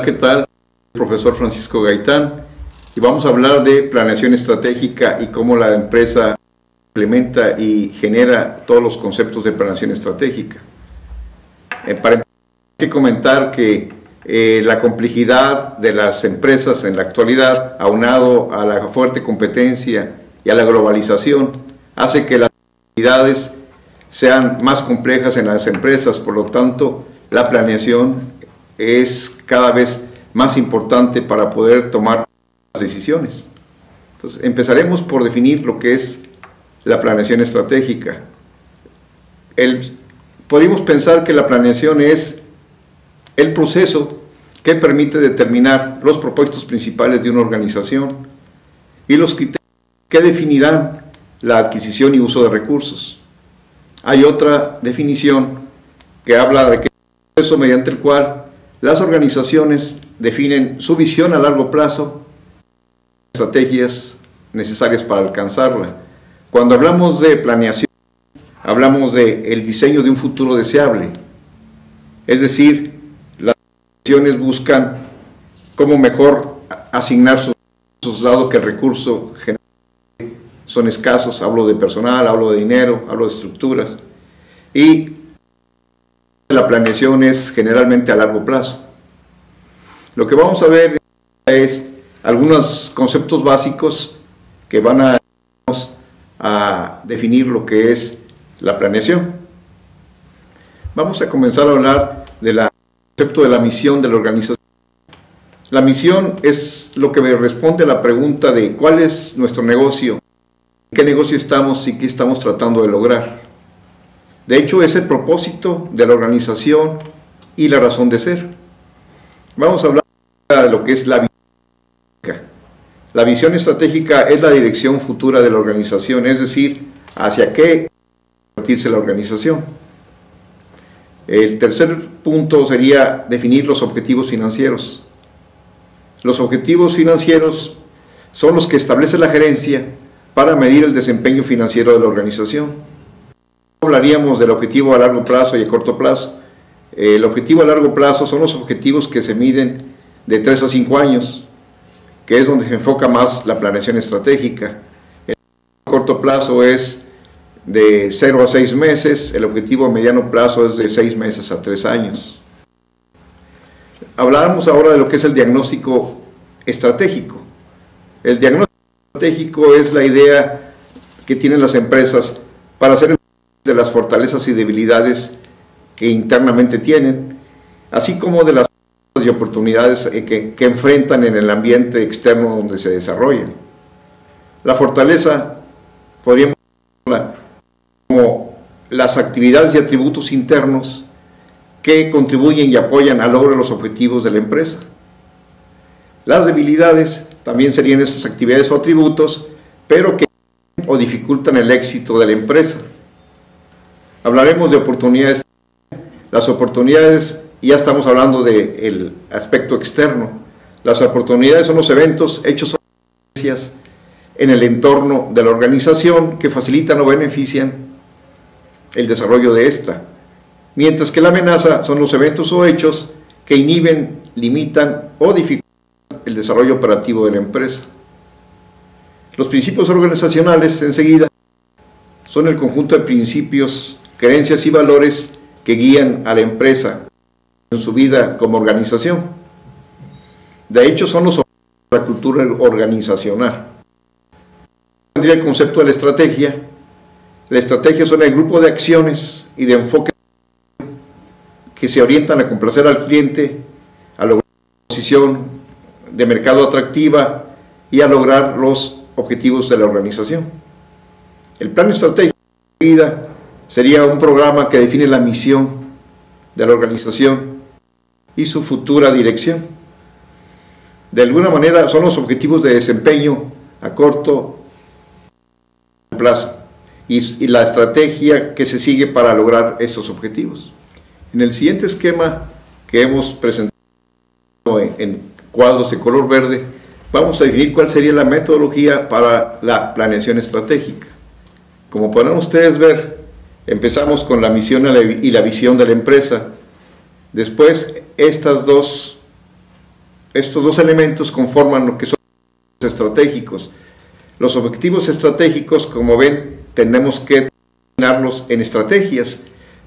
¿Qué tal? Profesor Francisco Gaitán, y vamos a hablar de planeación estratégica y cómo la empresa implementa y genera todos los conceptos de planeación estratégica. Para empezar, hay que comentar que la complejidad de las empresas en la actualidad, aunado a la fuerte competencia y a la globalización, hace que las actividades sean más complejas en las empresas. Por lo tanto, la planeación es cada vez más importante para poder tomar las decisiones. Entonces, empezaremos por definir lo que es la planeación estratégica. Podemos pensar que la planeación es el proceso que permite determinar los propósitos principales de una organización y los criterios que definirán la adquisición y uso de recursos. Hay otra definición que habla de que es el proceso mediante el cual las organizaciones definen su visión a largo plazo, estrategias necesarias para alcanzarla. Cuando hablamos de planeación, hablamos del diseño de un futuro deseable. Es decir, las organizaciones buscan cómo mejor asignar sus recursos, dado que el recurso generalmente son escasos. Hablo de personal, hablo de dinero, hablo de estructuras. Y la planeación es generalmente a largo plazo. Lo que vamos a ver es algunos conceptos básicos que van a definir lo que es la planeación. Vamos a comenzar a hablar del concepto de la misión de la organización. La misión es lo que responde a la pregunta de cuál es nuestro negocio, en qué negocio estamos y qué estamos tratando de lograr. De hecho, es el propósito de la organización y la razón de ser. Vamos a hablar de lo que es la visión estratégica. La visión estratégica es la dirección futura de la organización, es decir, hacia qué convertirse la organización. El tercer punto sería definir los objetivos financieros. Los objetivos financieros son los que establece la gerencia para medir el desempeño financiero de la organización. Hablaríamos del objetivo a largo plazo y a corto plazo. El objetivo a largo plazo son los objetivos que se miden de 3 a 5 años, que es donde se enfoca más la planeación estratégica. El corto plazo es de 0 a 6 meses, el objetivo a mediano plazo es de 6 meses a 3 años. Hablamos ahora de lo que es el diagnóstico estratégico. El diagnóstico estratégico es la idea que tienen las empresas para hacer de las fortalezas y debilidades que internamente tienen, así como de las y oportunidades que enfrentan en el ambiente externo donde se desarrollan. La fortaleza podríamos verla como las actividades y atributos internos que contribuyen y apoyan al logro de los objetivos de la empresa. Las debilidades también serían esas actividades o atributos, pero que o dificultan el éxito de la empresa. Hablaremos de oportunidades. Las oportunidades, ya estamos hablando del aspecto externo. Las oportunidades son los eventos, hechos o experiencias en el entorno de la organización que facilitan o benefician el desarrollo de esta. Mientras que la amenaza son los eventos o hechos que inhiben, limitan o dificultan el desarrollo operativo de la empresa. Los principios organizacionales, enseguida, son el conjunto de principios, creencias y valores que guían a la empresa en su vida como organización. De hecho, son los objetivos de la cultura organizacional. Tendría el concepto de la estrategia. La estrategia son el grupo de acciones y de enfoque que se orientan a complacer al cliente, a lograr una posición de mercado atractiva y a lograr los objetivos de la organización. El plan estratégico de vida sería un programa que define la misión de la organización y su futura dirección. De alguna manera son los objetivos de desempeño a corto plazo y la estrategia que se sigue para lograr estos objetivos. En el siguiente esquema que hemos presentado en cuadros de color verde, vamos a definir cuál sería la metodología para la planeación estratégica. Como podrán ustedes ver, empezamos con la misión y la visión de la empresa. Después, estas dos estos dos elementos conforman lo que son los estratégicos. Los objetivos estratégicos, como ven, tenemos que definirlos en estrategias,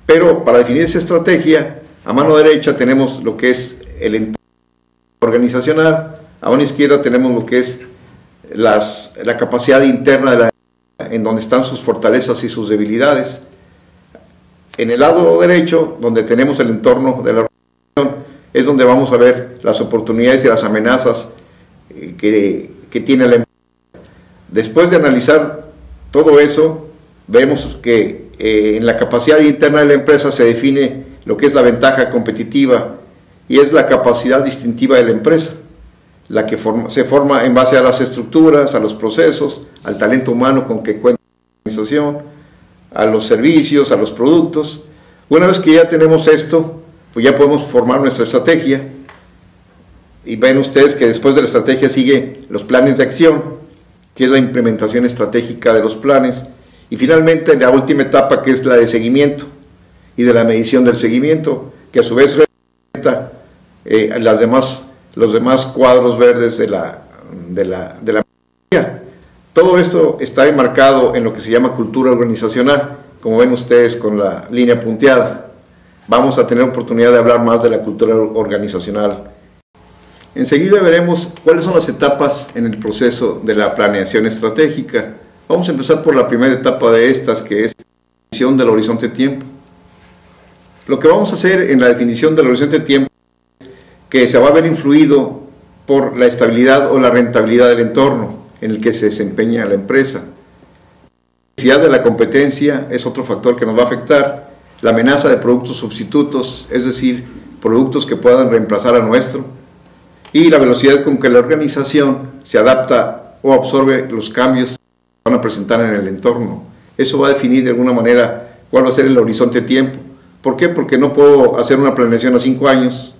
pero para definir esa estrategia, a mano derecha tenemos lo que es el entorno organizacional, a mano izquierda tenemos lo que es la capacidad interna de la empresa, en donde están sus fortalezas y sus debilidades. En el lado derecho, donde tenemos el entorno de la organización, es donde vamos a ver las oportunidades y las amenazas que tiene la empresa. Después de analizar todo eso, vemos que en la capacidad interna de la empresa se define lo que es la ventaja competitiva y es la capacidad distintiva de la empresa, la que se forma en base a las estructuras, a los procesos, al talento humano con que cuenta la organización, a los servicios, a los productos. Una vez que ya tenemos esto, pues ya podemos formar nuestra estrategia y ven ustedes que después de la estrategia sigue los planes de acción, que es la implementación estratégica de los planes, y finalmente la última etapa, que es la de seguimiento y de la medición del seguimiento, que a su vez representa los demás cuadros verdes de la metodología. Todo esto está enmarcado en lo que se llama cultura organizacional, como ven ustedes con la línea punteada. Vamos a tener oportunidad de hablar más de la cultura organizacional. Enseguida veremos cuáles son las etapas en el proceso de la planeación estratégica. Vamos a empezar por la primera etapa de estas, que es la definición del horizonte de tiempo. Lo que vamos a hacer en la definición del horizonte de tiempo es que se va a ver influido por la estabilidad o la rentabilidad del entorno en el que se desempeña la empresa. La necesidad de la competencia es otro factor que nos va a afectar. La amenaza de productos sustitutos, es decir, productos que puedan reemplazar a nuestro. Y la velocidad con que la organización se adapta o absorbe los cambios que van a presentar en el entorno. Eso va a definir de alguna manera cuál va a ser el horizonte de tiempo. ¿Por qué? Porque no puedo hacer una planeación a 5 años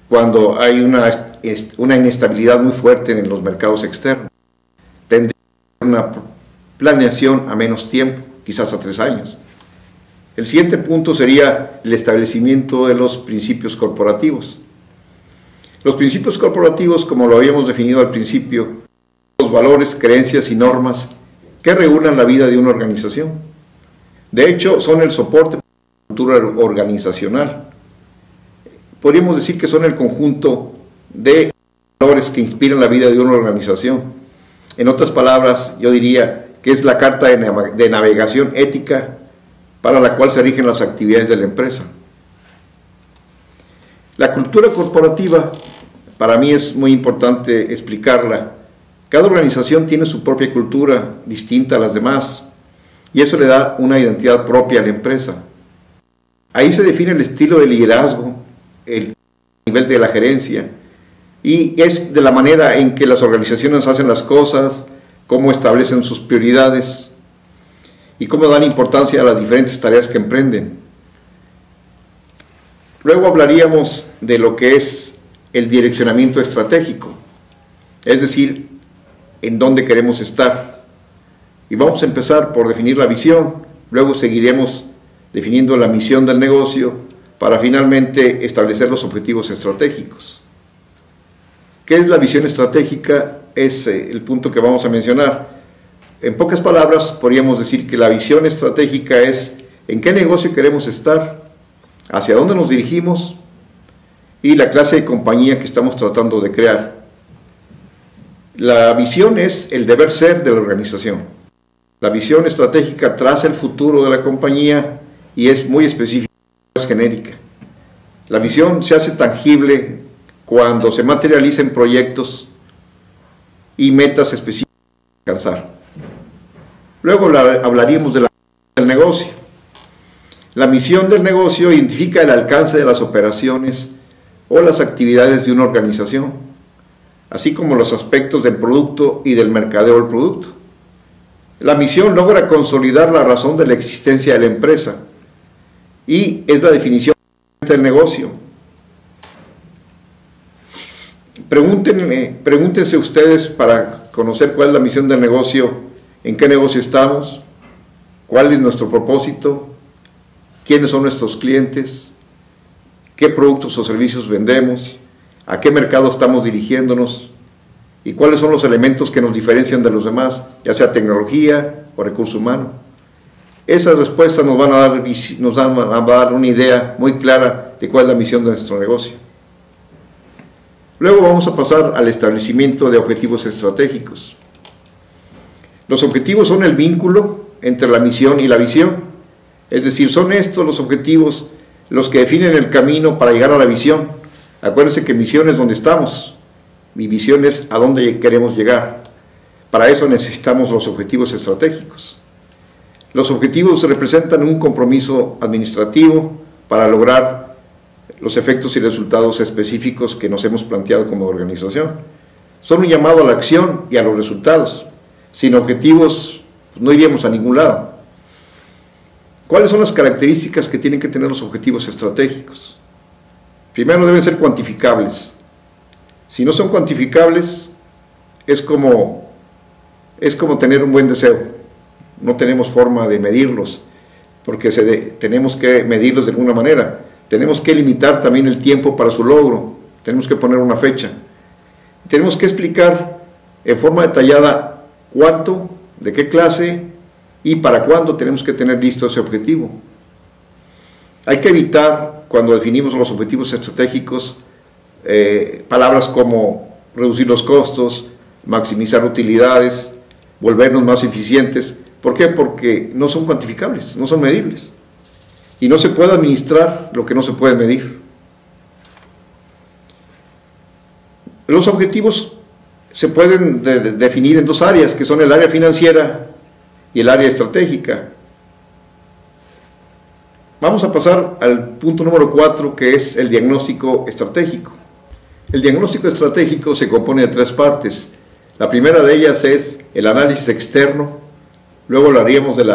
cuando hay una inestabilidad muy fuerte en los mercados externos. Tendría que ser una planeación a menos tiempo, quizás a 3 años. El siguiente punto sería el establecimiento de los principios corporativos. Los principios corporativos, como lo habíamos definido al principio, son los valores, creencias y normas que regulan la vida de una organización. De hecho, son el soporte de la cultura organizacional. Podríamos decir que son el conjunto de valores que inspiran la vida de una organización. En otras palabras, yo diría que es la carta de navegación ética para la cual se rigen las actividades de la empresa. La cultura corporativa, para mí es muy importante explicarla. Cada organización tiene su propia cultura, distinta a las demás, y eso le da una identidad propia a la empresa. Ahí se define el estilo de liderazgo, el nivel de la gerencia, y es de la manera en que las organizaciones hacen las cosas, cómo establecen sus prioridades y cómo dan importancia a las diferentes tareas que emprenden. Luego hablaríamos de lo que es el direccionamiento estratégico, es decir, en dónde queremos estar. Y vamos a empezar por definir la visión, luego seguiremos definiendo la misión del negocio para finalmente establecer los objetivos estratégicos. ¿Qué es la visión estratégica? Es el punto que vamos a mencionar. En pocas palabras, podríamos decir que la visión estratégica es en qué negocio queremos estar, hacia dónde nos dirigimos y la clase de compañía que estamos tratando de crear. La visión es el deber ser de la organización. La visión estratégica traza el futuro de la compañía y es muy específica, es genérica. La visión se hace tangible cuando se materializa en proyectos y metas específicas para alcanzar. Luego hablaríamos de la misión del negocio. La misión del negocio identifica el alcance de las operaciones o las actividades de una organización, así como los aspectos del producto y del mercadeo del producto. La misión logra consolidar la razón de la existencia de la empresa y es la definición del negocio. Pregúntense ustedes, para conocer cuál es la misión del negocio, en qué negocio estamos, cuál es nuestro propósito, quiénes son nuestros clientes, qué productos o servicios vendemos, a qué mercado estamos dirigiéndonos y cuáles son los elementos que nos diferencian de los demás, ya sea tecnología o recurso humano. Esas respuestas nos van a dar una idea muy clara de cuál es la misión de nuestro negocio. Luego vamos a pasar al establecimiento de objetivos estratégicos. Los objetivos son el vínculo entre la misión y la visión, es decir, son estos los objetivos los que definen el camino para llegar a la visión. Acuérdense que misión es donde estamos, mi visión es a dónde queremos llegar. Para eso necesitamos los objetivos estratégicos. Los objetivos representan un compromiso administrativo para lograr los efectos y resultados específicos que nos hemos planteado como organización. Son un llamado a la acción y a los resultados. Sin objetivos no iríamos a ningún lado. ¿Cuáles son las características que tienen que tener los objetivos estratégicos? Primero, deben ser cuantificables. Si no son cuantificables, es como tener un buen deseo. No tenemos forma de medirlos, porque tenemos que medirlos de alguna manera. Tenemos que limitar también el tiempo para su logro, tenemos que poner una fecha. Tenemos que explicar en forma detallada cuánto, de qué clase y para cuándo tenemos que tener listo ese objetivo. Hay que evitar, cuando definimos los objetivos estratégicos, palabras como reducir los costos, maximizar utilidades, volvernos más eficientes. ¿Por qué? Porque no son cuantificables, no son medibles. Y no se puede administrar lo que no se puede medir. Los objetivos se pueden definir en dos áreas, que son el área financiera y el área estratégica. Vamos a pasar al punto número 4, que es el diagnóstico estratégico. El diagnóstico estratégico se compone de 3 partes. La primera de ellas es el análisis externo, luego hablaríamos del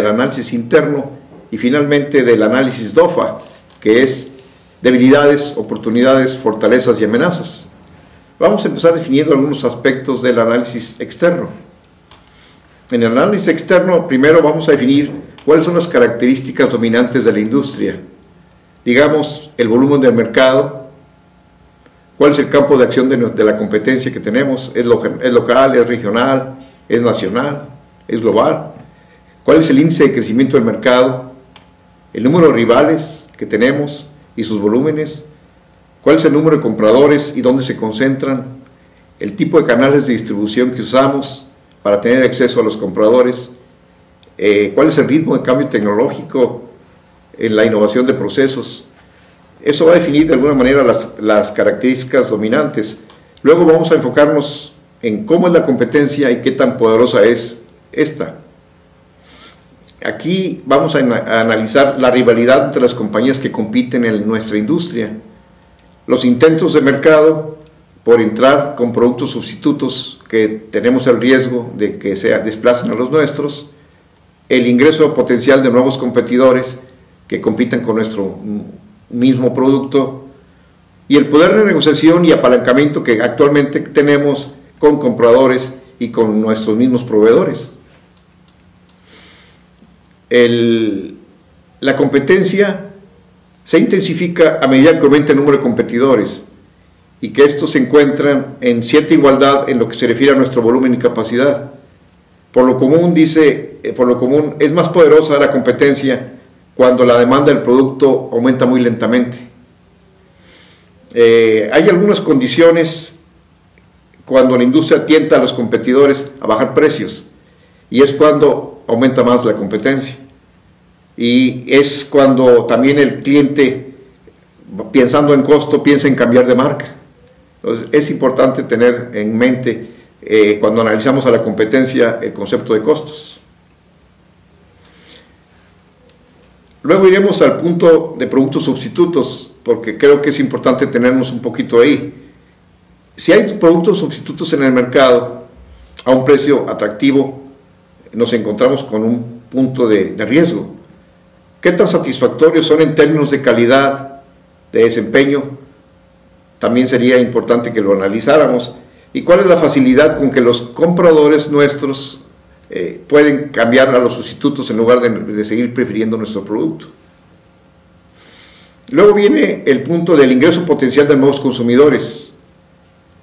análisis interno y finalmente del análisis DOFA, que es debilidades, oportunidades, fortalezas y amenazas. Vamos a empezar definiendo algunos aspectos del análisis externo. En el análisis externo, primero vamos a definir cuáles son las características dominantes de la industria. Digamos, el volumen del mercado, cuál es el campo de acción de la competencia que tenemos, es local, es regional, es nacional, es global, cuál es el índice de crecimiento del mercado, el número de rivales que tenemos y sus volúmenes, cuál es el número de compradores y dónde se concentran, el tipo de canales de distribución que usamos para tener acceso a los compradores, cuál es el ritmo de cambio tecnológico en la innovación de procesos. Eso va a definir de alguna manera las características dominantes. Luego vamos a enfocarnos en cómo es la competencia y qué tan poderosa es esta. Aquí vamos a analizar la rivalidad entre las compañías que compiten en nuestra industria, los intentos de mercado por entrar con productos sustitutos que tenemos el riesgo de que se desplacen a los nuestros, el ingreso potencial de nuevos competidores que compitan con nuestro mismo producto y el poder de negociación y apalancamiento que actualmente tenemos con compradores y con nuestros mismos proveedores. La competencia se intensifica a medida que aumenta el número de competidores y que estos se encuentran en cierta igualdad en lo que se refiere a nuestro volumen y capacidad. Por lo común, es más poderosa la competencia cuando la demanda del producto aumenta muy lentamente. Hay algunas condiciones cuando la industria tienta a los competidores a bajar precios y es cuando aumenta más la competencia. Y es cuando también el cliente, pensando en costo, piensa en cambiar de marca. Entonces, es importante tener en mente, cuando analizamos a la competencia, el concepto de costos. Luego iremos al punto de productos sustitutos, porque creo que es importante tenernos un poquito ahí. Si hay productos sustitutos en el mercado a un precio atractivo, nos encontramos con un punto de riesgo. ¿Qué tan satisfactorios son en términos de calidad, de desempeño? También sería importante que lo analizáramos. ¿Y cuál es la facilidad con que los compradores nuestros pueden cambiar a los sustitutos en lugar de seguir prefiriendo nuestro producto? Luego viene el punto del ingreso potencial de nuevos consumidores.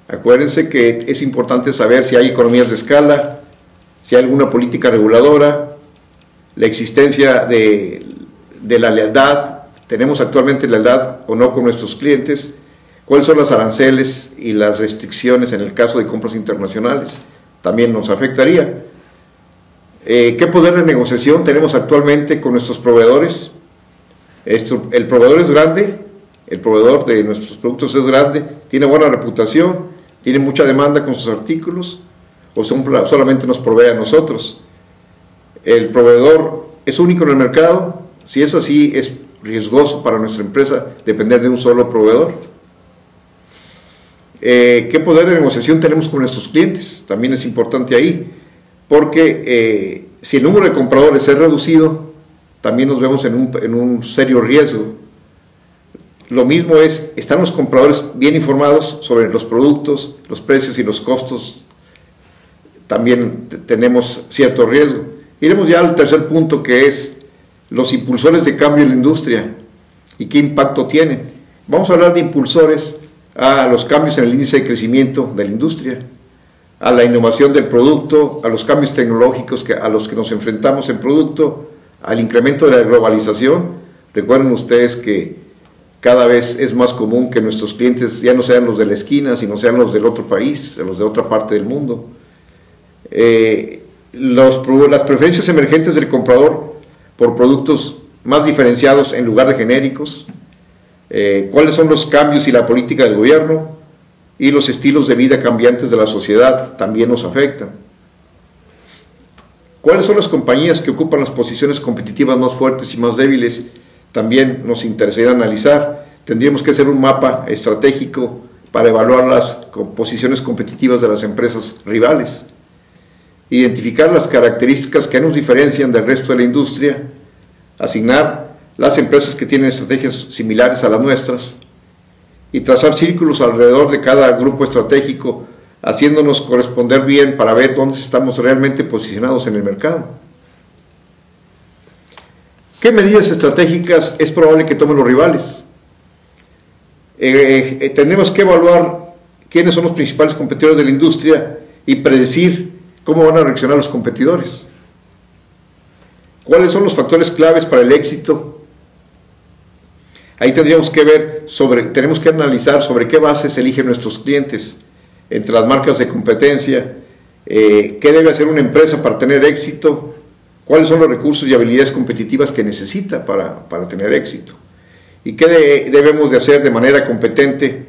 Acuérdense que es importante saber si hay economías de escala, si hay alguna política reguladora, la existencia de la lealtad, tenemos actualmente lealtad o no con nuestros clientes, cuáles son las aranceles y las restricciones en el caso de compras internacionales, también nos afectaría. ¿Qué poder de negociación tenemos actualmente con nuestros proveedores? El proveedor es grande, el proveedor de nuestros productos es grande, tiene buena reputación, tiene mucha demanda con sus artículos, o solamente nos provee a nosotros. El proveedor es único en el mercado. Si es así, es riesgoso para nuestra empresa depender de un solo proveedor. ¿Qué poder de negociación tenemos con nuestros clientes? También es importante ahí, porque si el número de compradores es reducido, también nos vemos en un serio riesgo. Lo mismo es, ¿están los compradores bien informados sobre los productos, los precios y los costos? También tenemos cierto riesgo. Iremos ya al tercer punto, que es los impulsores de cambio en la industria y qué impacto tienen. Vamos a hablar de impulsores a los cambios en el índice de crecimiento de la industria, a la innovación del producto, a los cambios tecnológicos a los que nos enfrentamos en producto, al incremento de la globalización. Recuerden ustedes que cada vez es más común que nuestros clientes ya no sean los de la esquina, sino sean los del otro país, los de otra parte del mundo. Las preferencias emergentes del comprador por productos más diferenciados en lugar de genéricos, cuáles son los cambios y la política del gobierno, y los estilos de vida cambiantes de la sociedad también nos afectan. ¿Cuáles son las compañías que ocupan las posiciones competitivas más fuertes y más débiles? También nos interesaría analizar. Tendríamos que hacer un mapa estratégico para evaluar las posiciones competitivas de las empresas rivales, identificar las características que nos diferencian del resto de la industria, asignar las empresas que tienen estrategias similares a las nuestras y trazar círculos alrededor de cada grupo estratégico, haciéndonos corresponder bien para ver dónde estamos realmente posicionados en el mercado. ¿Qué medidas estratégicas es probable que tomen los rivales? Tenemos que evaluar quiénes son los principales competidores de la industria y predecir cómo van a reaccionar los competidores. ¿Cuáles son los factores claves para el éxito? Ahí tendríamos que ver tenemos que analizar sobre qué bases eligen nuestros clientes entre las marcas de competencia, qué debe hacer una empresa para tener éxito, cuáles son los recursos y habilidades competitivas que necesita para tener éxito, y qué debemos de hacer de manera competente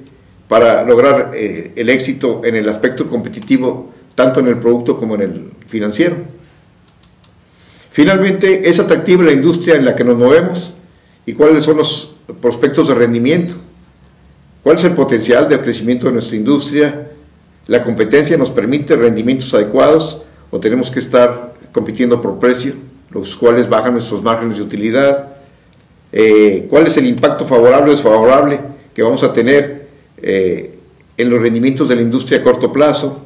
para lograr el éxito en el aspecto competitivo, tanto en el producto como en el financiero. Finalmente, ¿es atractiva la industria en la que nos movemos? ¿Y cuáles son los prospectos de rendimiento? ¿Cuál es el potencial de crecimiento de nuestra industria? ¿La competencia nos permite rendimientos adecuados o tenemos que estar compitiendo por precio, los cuales bajan nuestros márgenes de utilidad? ¿Cuál es el impacto favorable o desfavorable que vamos a tener en los rendimientos de la industria a corto plazo?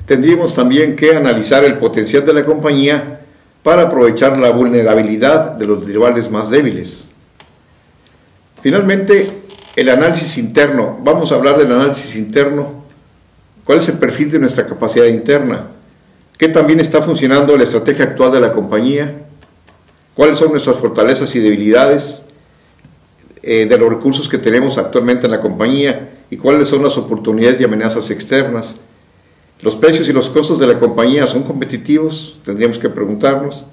Tendríamos también que analizar el potencial de la compañía para aprovechar la vulnerabilidad de los rivales más débiles. Finalmente, el análisis interno. Vamos a hablar del análisis interno. ¿Cuál es el perfil de nuestra capacidad interna? ¿Qué también está funcionando la estrategia actual de la compañía? ¿Cuáles son nuestras fortalezas y debilidades de los recursos que tenemos actualmente en la compañía? ¿Y cuáles son las oportunidades y amenazas externas? ¿Los precios y los costos de la compañía son competitivos? Tendríamos que preguntarnos.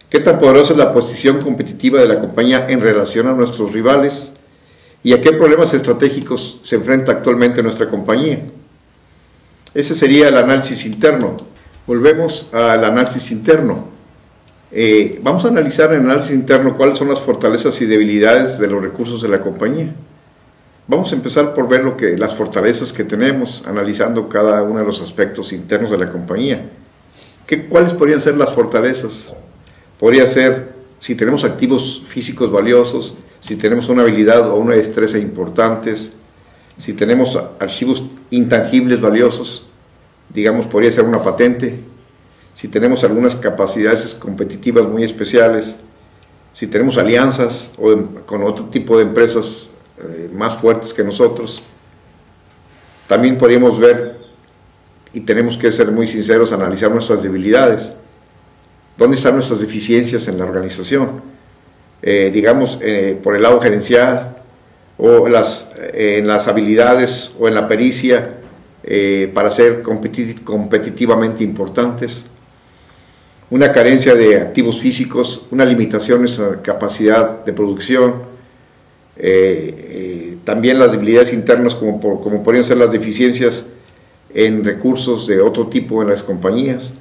¿Qué tan poderosa es la posición competitiva de la compañía en relación a nuestros rivales? ¿Y a qué problemas estratégicos se enfrenta actualmente nuestra compañía? Ese sería el análisis interno. Volvemos al análisis interno. Vamos a analizar en el análisis interno cuáles son las fortalezas y debilidades de los recursos de la compañía. Vamos a empezar por ver las fortalezas que tenemos, analizando cada uno de los aspectos internos de la compañía. ¿Cuáles podrían ser las fortalezas? Podría ser si tenemos activos físicos valiosos, si tenemos una habilidad o una destreza importantes, si tenemos archivos intangibles valiosos, digamos, podría ser una patente, si tenemos algunas capacidades competitivas muy especiales, si tenemos alianzas con otro tipo de empresas más fuertes que nosotros. También podríamos ver, y tenemos que ser muy sinceros, analizar nuestras debilidades. ¿Dónde están nuestras deficiencias en la organización? Digamos, por el lado gerencial, o en las habilidades o en la pericia para ser competitivamente importantes. Una carencia de activos físicos, una limitación en la capacidad de producción, también las debilidades internas como podrían ser las deficiencias en recursos de otro tipo en las compañías.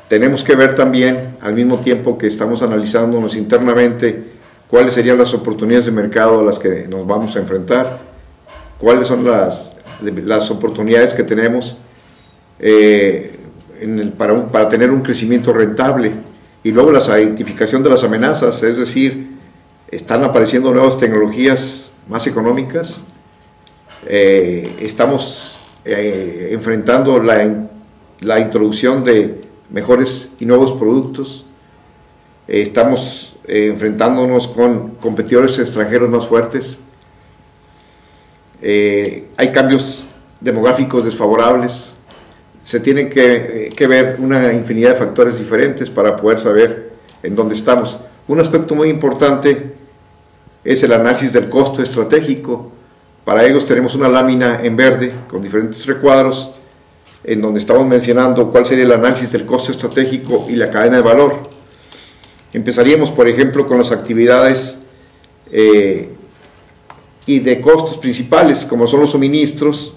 Tenemos que ver también, al mismo tiempo que estamos analizándonos internamente, cuáles serían las oportunidades de mercado a las que nos vamos a enfrentar, cuáles son las oportunidades que tenemos para tener un crecimiento rentable, y luego la identificación de las amenazas, es decir, están apareciendo nuevas tecnologías más económicas, estamos enfrentando la introducción de mejores y nuevos productos, estamos enfrentándonos con competidores extranjeros más fuertes, hay cambios demográficos desfavorables, se tienen que ver una infinidad de factores diferentes para poder saber en dónde estamos. Un aspecto muy importante es el análisis del costo estratégico. Para ellos tenemos una lámina en verde con diferentes recuadros en donde estamos mencionando cuál sería el análisis del costo estratégico y la cadena de valor. Empezaríamos, por ejemplo, con las actividades y de costos principales, como son los suministros,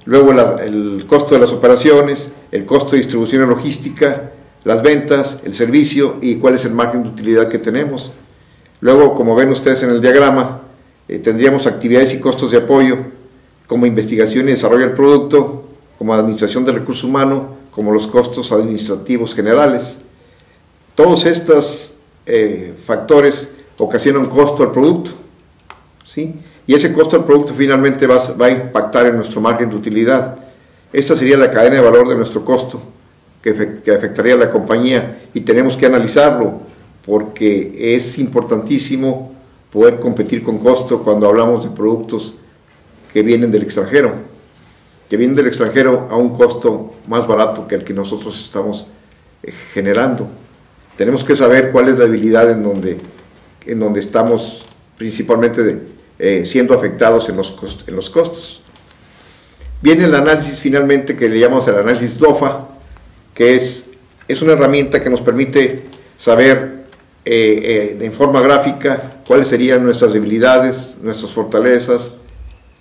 luego el costo de las operaciones, el costo de distribución y logística, las ventas, el servicio y cuál es el margen de utilidad que tenemos. Luego, como ven ustedes en el diagrama, tendríamos actividades y costos de apoyo, como investigación y desarrollo del producto, como administración del recurso humano, como los costos administrativos generales. Todos estos factores ocasionan costo al producto, ¿sí? Y ese costo al producto finalmente va a impactar en nuestro margen de utilidad. Esta sería la cadena de valor de nuestro costo que afectaría a la compañía, y tenemos que analizarlo porque es importantísimo poder competir con costo cuando hablamos de productos que vienen del extranjero, a un costo más barato que el que nosotros estamos generando. Tenemos que saber cuál es la debilidad en donde estamos principalmente siendo afectados en los costos. Viene el análisis finalmente que le llamamos el análisis DOFA, que es una herramienta que nos permite saber en forma gráfica cuáles serían nuestras debilidades, nuestras fortalezas,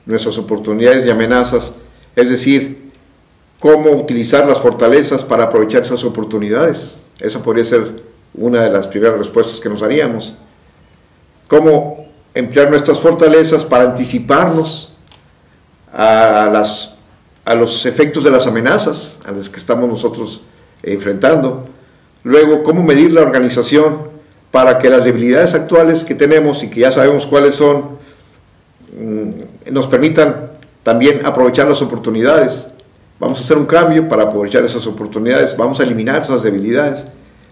nuestras oportunidades y amenazas, es decir, cómo utilizar las fortalezas para aprovechar esas oportunidades. Esa podría ser una de las primeras respuestas que nos haríamos. Cómo emplear nuestras fortalezas para anticiparnos a los efectos de las amenazas a las que estamos nosotros enfrentando. Luego, cómo medir la organización para que las debilidades actuales que tenemos y que ya sabemos cuáles son, nos permitan también aprovechar las oportunidades. Vamos a hacer un cambio para aprovechar esas oportunidades, vamos a eliminar esas debilidades.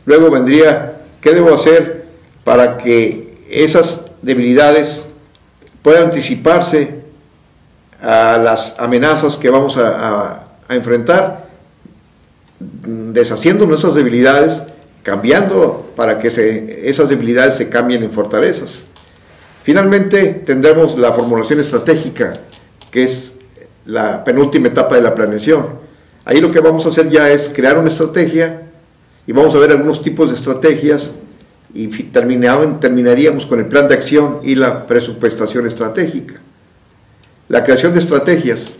Luego vendría, ¿qué debo hacer para que esas debilidades puedan anticiparse a las amenazas que vamos a enfrentar, deshaciendo nuestras debilidades, cambiando para que esas debilidades se cambien en fortalezas? Finalmente tendremos la formulación estratégica, que es la penúltima etapa de la planeación. Ahí lo que vamos a hacer ya es crear una estrategia y vamos a ver algunos tipos de estrategias y terminaríamos con el plan de acción y la presupuestación estratégica. La creación de estrategias.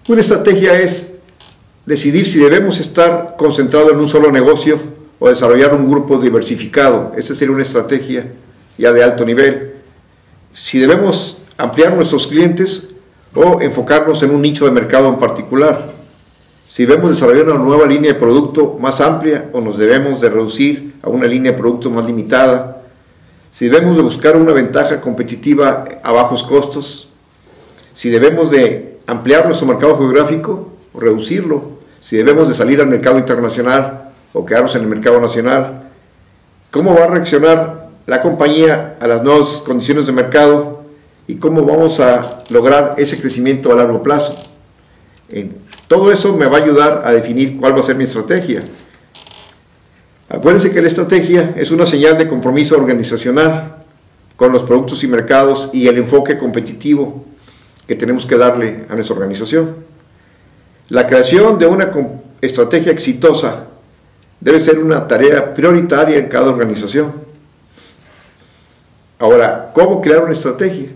Una estrategia es decidir si debemos estar concentrados en un solo negocio o desarrollar un grupo diversificado. Esa sería una estrategia ya de alto nivel. Si debemos ampliar nuestros clientes o enfocarnos en un nicho de mercado en particular. Si debemos desarrollar una nueva línea de producto más amplia o nos debemos de reducir a una línea de producto más limitada. Si debemos de buscar una ventaja competitiva a bajos costos. Si debemos de ampliar nuestro mercado geográfico o reducirlo. Si debemos de salir al mercado internacional o quedarnos en el mercado nacional, cómo va a reaccionar la compañía a las nuevas condiciones de mercado y cómo vamos a lograr ese crecimiento a largo plazo. Todo eso me va a ayudar a definir cuál va a ser mi estrategia. Acuérdense que la estrategia es una señal de compromiso organizacional con los productos y mercados y el enfoque competitivo que tenemos que darle a nuestra organización. La creación de una estrategia exitosa debe ser una tarea prioritaria en cada organización. Ahora, ¿cómo crear una estrategia?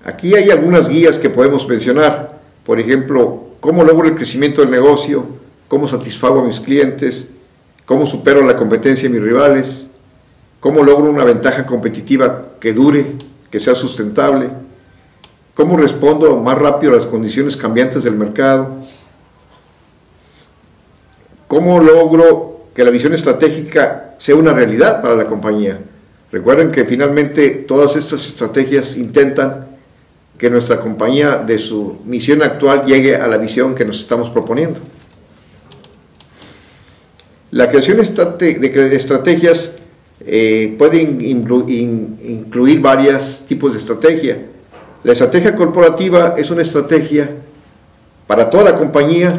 Aquí hay algunas guías que podemos mencionar. Por ejemplo, ¿cómo logro el crecimiento del negocio? ¿Cómo satisfago a mis clientes? ¿Cómo supero la competencia de mis rivales? ¿Cómo logro una ventaja competitiva que dure, que sea sustentable? ¿Cómo respondo más rápido a las condiciones cambiantes del mercado? ¿Cómo logro que la visión estratégica sea una realidad para la compañía? Recuerden que finalmente todas estas estrategias intentan que nuestra compañía de su misión actual llegue a la visión que nos estamos proponiendo. La creación de estrategias puede incluir varios tipos de estrategia. La estrategia corporativa es una estrategia para toda la compañía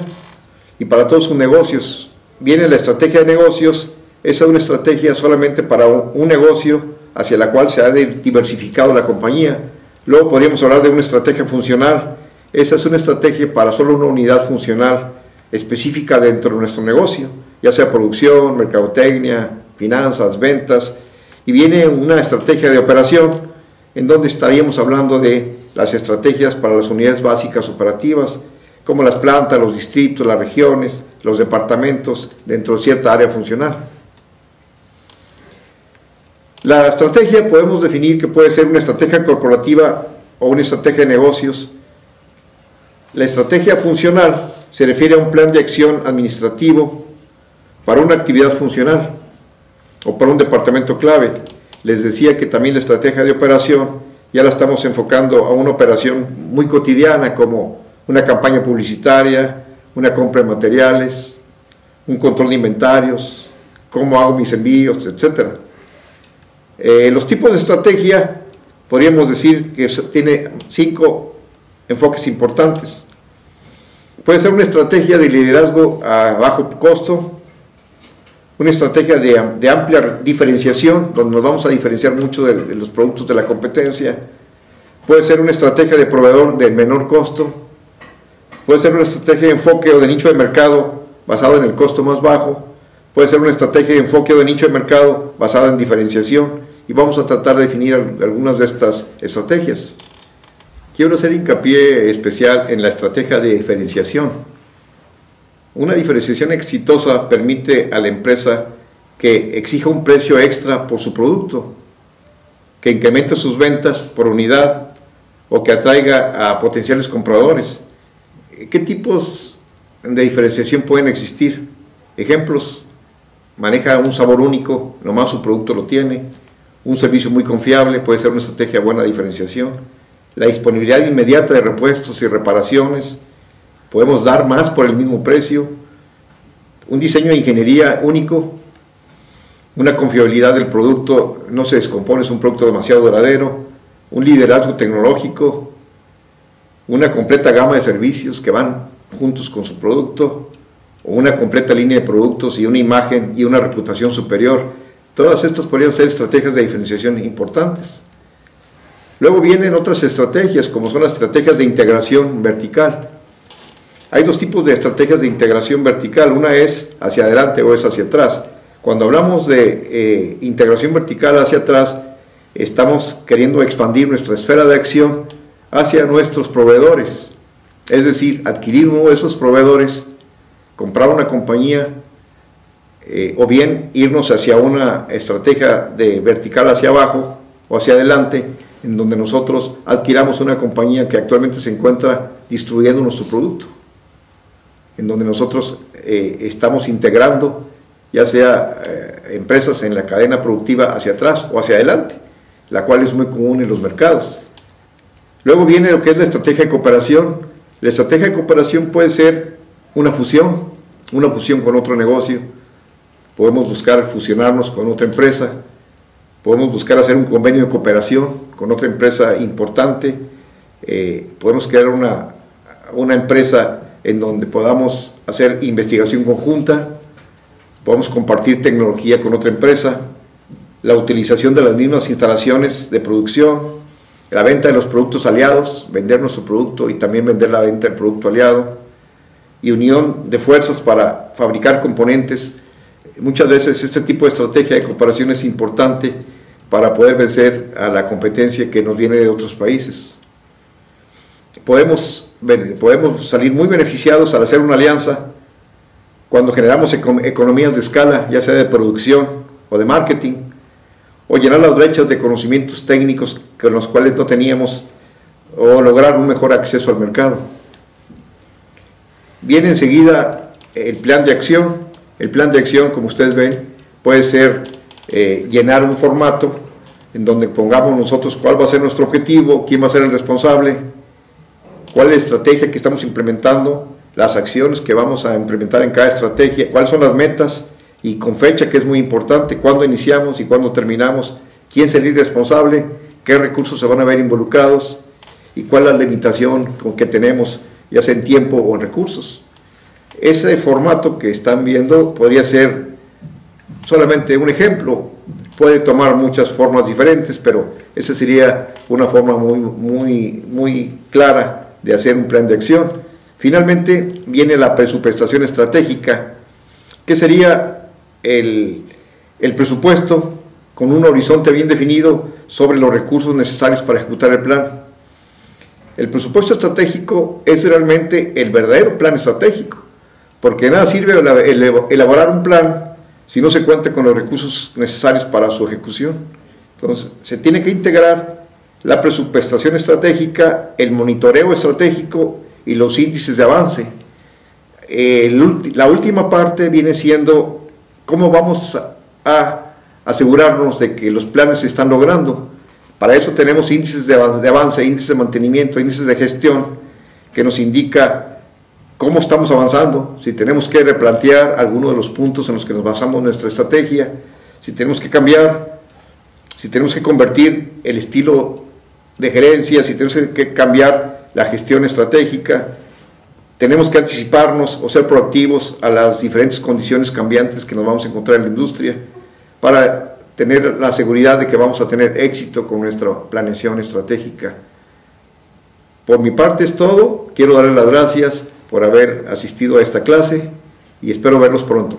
y para todos sus negocios. Viene la estrategia de negocios, esa es una estrategia solamente para un negocio hacia la cual se ha diversificado la compañía. Luego podríamos hablar de una estrategia funcional, esa es una estrategia para solo una unidad funcional específica dentro de nuestro negocio, ya sea producción, mercadotecnia, finanzas, ventas, y viene una estrategia de operación, en donde estaríamos hablando de las estrategias para las unidades básicas operativas, como las plantas, los distritos, las regiones, los departamentos, dentro de cierta área funcional. La estrategia podemos definir que puede ser una estrategia corporativa o una estrategia de negocios. La estrategia funcional se refiere a un plan de acción administrativo para una actividad funcional o para un departamento clave. Les decía que también la estrategia de operación ya la estamos enfocando a una operación muy cotidiana, como una campaña publicitaria, una compra de materiales, un control de inventarios, cómo hago mis envíos, etc. Los tipos de estrategia, podríamos decir que tiene 5 enfoques importantes. Puede ser una estrategia de liderazgo a bajo costo, una estrategia de amplia diferenciación, donde nos vamos a diferenciar mucho de los productos de la competencia. Puede ser una estrategia de proveedor de menor costo. Puede ser una estrategia de enfoque o de nicho de mercado basado en el costo más bajo. Puede ser una estrategia de enfoque o de nicho de mercado basada en diferenciación. Y vamos a tratar de definir algunas de estas estrategias. Quiero hacer hincapié especial en la estrategia de diferenciación. Una diferenciación exitosa permite a la empresa que exija un precio extra por su producto, que incremente sus ventas por unidad o que atraiga a potenciales compradores. ¿Qué tipos de diferenciación pueden existir? Ejemplos: maneja un sabor único, nomás su producto lo tiene. Un servicio muy confiable, puede ser una estrategia de buena diferenciación. La disponibilidad inmediata de repuestos y reparaciones, podemos dar más por el mismo precio. Un diseño de ingeniería único, una confiabilidad del producto, no se descompone, es un producto demasiado duradero. Un liderazgo tecnológico, una completa gama de servicios que van juntos con su producto, o una completa línea de productos y una imagen y una reputación superior. Todas estas podrían ser estrategias de diferenciación importantes. Luego vienen otras estrategias, como son las estrategias de integración vertical. Hay 2 tipos de estrategias de integración vertical, una es hacia adelante o es hacia atrás. Cuando hablamos de integración vertical hacia atrás, estamos queriendo expandir nuestra esfera de acción hacia nuestros proveedores, es decir, adquirir uno de esos proveedores, comprar una compañía, o bien irnos hacia una estrategia de vertical hacia abajo o hacia adelante, en donde nosotros adquiramos una compañía que actualmente se encuentra distribuyendo nuestro producto, en donde nosotros estamos integrando ya sea empresas en la cadena productiva hacia atrás o hacia adelante, la cual es muy común en los mercados. Luego viene lo que es la estrategia de cooperación. La estrategia de cooperación puede ser una fusión una fusión con otro negocio, podemos buscar fusionarnos con otra empresa, podemos buscar hacer un convenio de cooperación con otra empresa importante, podemos crear una empresa en donde podamos hacer investigación conjunta, podemos compartir tecnología con otra empresa, la utilización de las mismas instalaciones de producción, la venta de los productos aliados, vender nuestro producto y también vender la venta del producto aliado, y unión de fuerzas para fabricar componentes. Muchas veces este tipo de estrategia de cooperación es importante para poder vencer a la competencia que nos viene de otros países. Podemos salir muy beneficiados al hacer una alianza cuando generamos economías de escala, ya sea de producción o de marketing, o llenar las brechas de conocimientos técnicos con los cuales no teníamos, o lograr un mejor acceso al mercado. Viene enseguida el plan de acción. El plan de acción, como ustedes ven, puede ser llenar un formato en donde pongamos nosotros cuál va a ser nuestro objetivo, quién va a ser el responsable, cuál es la estrategia que estamos implementando, las acciones que vamos a implementar en cada estrategia, cuáles son las metas y con fecha, que es muy importante, cuándo iniciamos y cuándo terminamos, quién será el responsable, qué recursos se van a ver involucrados y cuál es la limitación con que tenemos, ya sea en tiempo o en recursos. Ese formato que están viendo podría ser solamente un ejemplo, puede tomar muchas formas diferentes, pero esa sería una forma muy clara de hacer un plan de acción. Finalmente viene la presupuestación estratégica, que sería el presupuesto con un horizonte bien definido sobre los recursos necesarios para ejecutar el plan. El presupuesto estratégico es realmente el verdadero plan estratégico, porque de nada sirve elaborar un plan si no se cuenta con los recursos necesarios para su ejecución. Entonces, se tiene que integrar la presupuestación estratégica, el monitoreo estratégico y los índices de avance. La última parte viene siendo cómo vamos a asegurarnos de que los planes se están logrando. Para eso tenemos índices de avance, índices de mantenimiento, índices de gestión, que nos indica cómo estamos avanzando, si tenemos que replantear algunos de los puntos en los que nos basamos nuestra estrategia, si tenemos que cambiar, si tenemos que convertir el estilo de gerencia, si tenemos que cambiar la gestión estratégica, tenemos que anticiparnos o ser proactivos a las diferentes condiciones cambiantes que nos vamos a encontrar en la industria para tener la seguridad de que vamos a tener éxito con nuestra planeación estratégica. Por mi parte es todo. Quiero darles las gracias por haber asistido a esta clase y espero verlos pronto.